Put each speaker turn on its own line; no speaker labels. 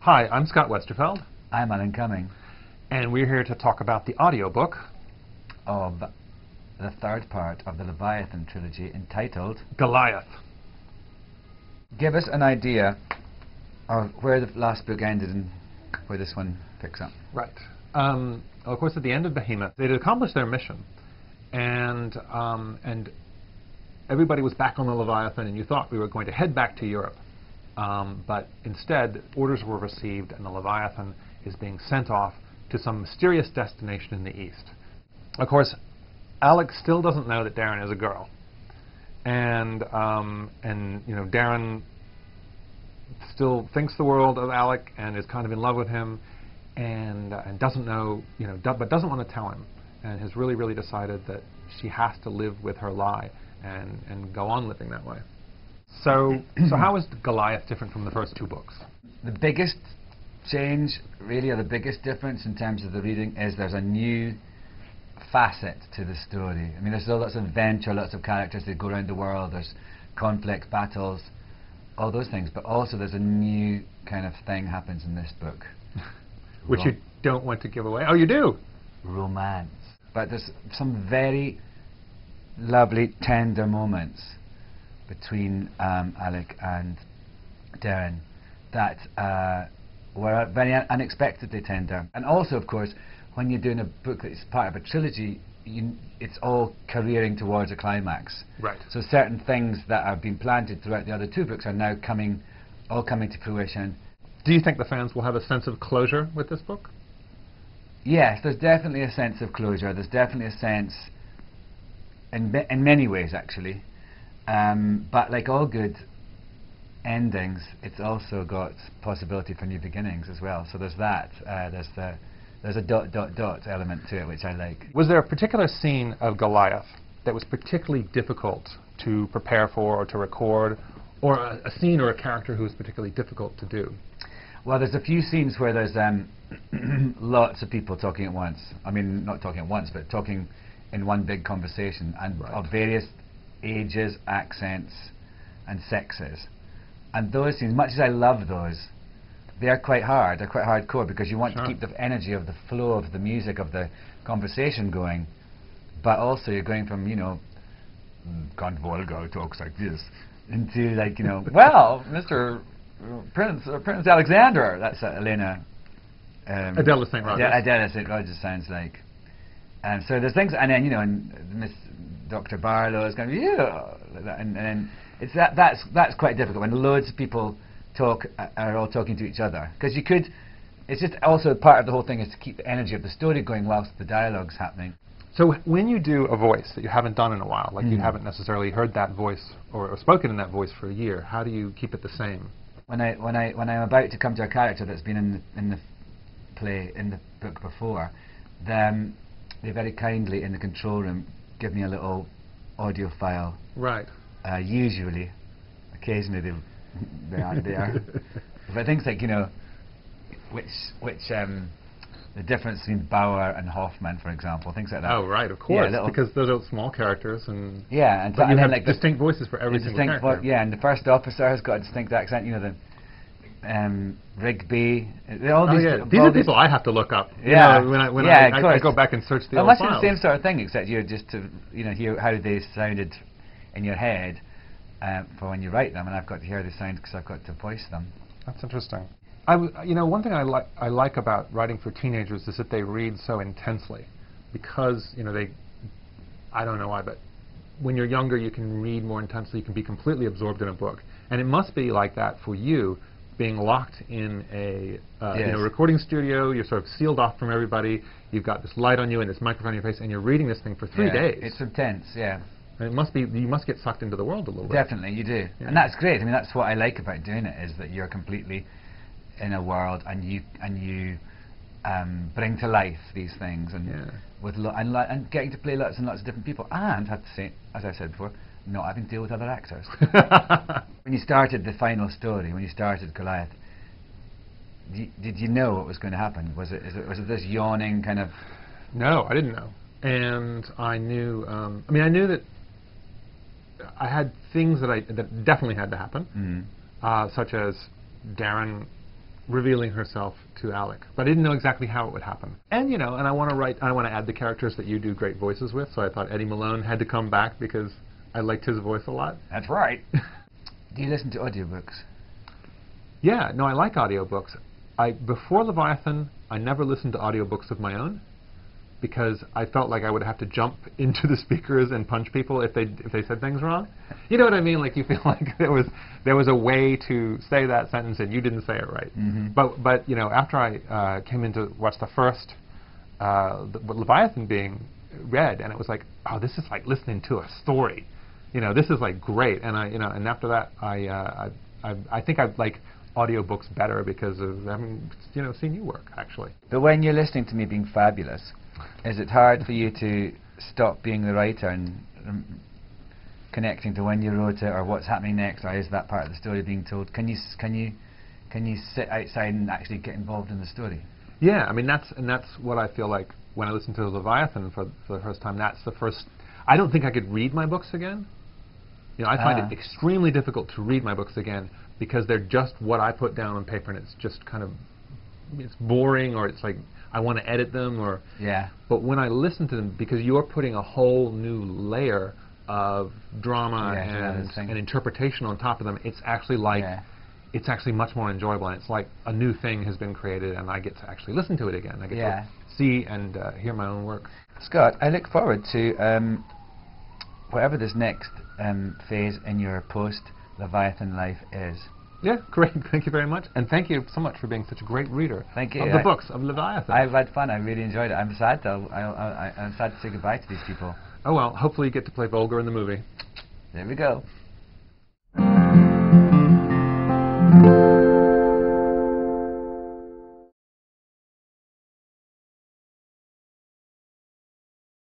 Hi, I'm Scott Westerfeld.
I'm Alan Cumming.
And we're here to talk about the audiobook
of the third part of the Leviathan trilogy entitled
Goliath.
Give us an idea of where the last book ended and where this one picks up.
Right. Of course, at the end of Behemoth, they'd accomplished their mission, and everybody was back on the Leviathan, and you thought we were going to head back to Europe. But instead, orders were received, and the Leviathan is being sent off to some mysterious destination in the east. Of course, Alec still doesn't know that Darren is a girl, and you know, Darren still thinks the world of Alec and is kind of in love with him, and doesn't know, you know, but doesn't want to tell him, and has really decided that she has to live with her lie and go on living that way. So how is Goliath different from the first two books?
The biggest change, really, or the biggest difference in terms of the reading, is there's a new facet to the story. I mean, there's still lots of adventure, lots of characters that go around the world, there's conflict, battles, all those things, but also there's a new kind of thing happens in this book.
Which you don't want to give away. Oh, you do?
Romance. But there's some very lovely, tender moments between Alec and Darren that were very unexpectedly tender. And also, of course, when you're doing a book that's part of a trilogy, it's all careering towards a climax.
Right.
So certain things that have been planted throughout the other two books are now all coming to fruition.
Do you think the fans will have a sense of closure with this book?
Yes, there's definitely a sense of closure. There's definitely a sense, in many ways actually, but like all good endings, it's also got possibility for new beginnings as well. So there's that. There's a ... element to it, which I like.
Was there a particular scene of Goliath that was particularly difficult to prepare for or to record, or a scene or a character who was particularly difficult to do?
Well, there's a few scenes where there's lots of people talking at once. I mean, not talking at once, but talking in one big conversation, and of various ages, accents, and sexes. And those scenes, much as I love those, they're quite hard. They're quite hardcore because you want to keep the energy of the flow of the music of the conversation going, but also you're going from, you know, Count Volga talks like this, into like, you know, well, Mr. Prince Alexander. That's Elena.
Adela St. Rogers.
Yeah, Adela St. Rogers sounds like. So there's things, and then, you know, and Miss Dr. Barlow is going to be, yeah, and then it's that's quite difficult when loads of people are all talking to each other, because you could. It's just also part of the whole thing is to keep the energy of the story going whilst the dialogue's happening.
So when you do a voice that you haven't done in a while, like you haven't necessarily heard that voice or spoken in that voice for a year, how do you keep it the same?
When I'm about to come to a character that's been in the play, in the book before, then they very kindly in the control room give me a little audio file.
Right.
Usually, occasionally they aren't there. But things like, you know, which the difference between Bauer and Hoffman, for example, things like that.
Oh, right, of course,
yeah,
because those are small characters, and
but
you have
like
distinct voices for every single character.
Yeah, and the first officer has got a distinct accent. You know, the Rigby. All these
these are people I have to look up.
Yeah,
you know, when I go back and search the old files.
Much the same sort of thing, except you're just to, you know, hear how they sounded in your head for when you write them, and I've got to hear the sounds because I've got to voice them.
That's interesting. You know, one thing I like about writing for teenagers is that they read so intensely, because, you know, I don't know why, but when you're younger you can read more intensely, you can be completely absorbed in a book, and it must be like that for you, being locked in a you know, recording studio. You're sort of sealed off from everybody. You've got this light on you and this microphone in your face, and you're reading this thing for 3 days. It's
intense, yeah.
And it must be, you must get sucked into the world a little bit.
Definitely, you do, and that's great. I mean, that's what I like about doing it, is that you're completely in a world, and you bring to life these things, and and getting to play lots and lots of different people, and have to say, as I said before, not having to deal with other actors. When you started the final story, when you started Goliath, did you know what was going to happen? Was it this yawning kind of?
No, I didn't know, and I knew. I mean, I knew that I had things that definitely had to happen, such as Darren revealing herself to Alec, but I didn't know exactly how it would happen. And and I want to add the characters that you do great voices with, so I thought Eddie Malone had to come back because I liked his voice a lot.
That's right. Do you listen to audiobooks?
Yeah, no, I like audiobooks. Before Leviathan, I never listened to audiobooks of my own because I felt like I would have to jump into the speakers and punch people if they said things wrong. You know what I mean? Like, you feel like there was a way to say that sentence and you didn't say it right.
Mm-hmm.
But after I came into what's the first Leviathan being read, and it was like, oh, this is like listening to a story. This is like great. And and after that, I think I like audiobooks better because of having seen you work, actually.
But when you're listening to me being fabulous, is it hard for you to stop being the writer and connecting to when you wrote it or what's happening next, or is that part of the story being told? Can you sit outside and actually get involved in the story?
Yeah, I mean that's what I feel like when I listen to Leviathan for the first time. That's the first. I don't think I could read my books again. I find it extremely difficult to read my books again because they're just what I put down on paper, and it's just kind of boring, or it's like I want to edit them, or
yeah.
But when I listen to them, because you're putting a whole new layer of drama and interpretation on top of them, it's actually like it's actually much more enjoyable, and it's like a new thing has been created, and I get to actually listen to it again. I get to see and hear my own work.
Scott, I look forward to whatever this next phase in your post-Leviathan life is.
Yeah, great. Thank you very much. And thank you so much for being such a great reader
Thank you.
of the books of Leviathan.
I've had fun. I really enjoyed it. I'm sad, though. I'm sad to say goodbye to these people.
Oh, well, hopefully you get to play Volgar in the movie.
There we go.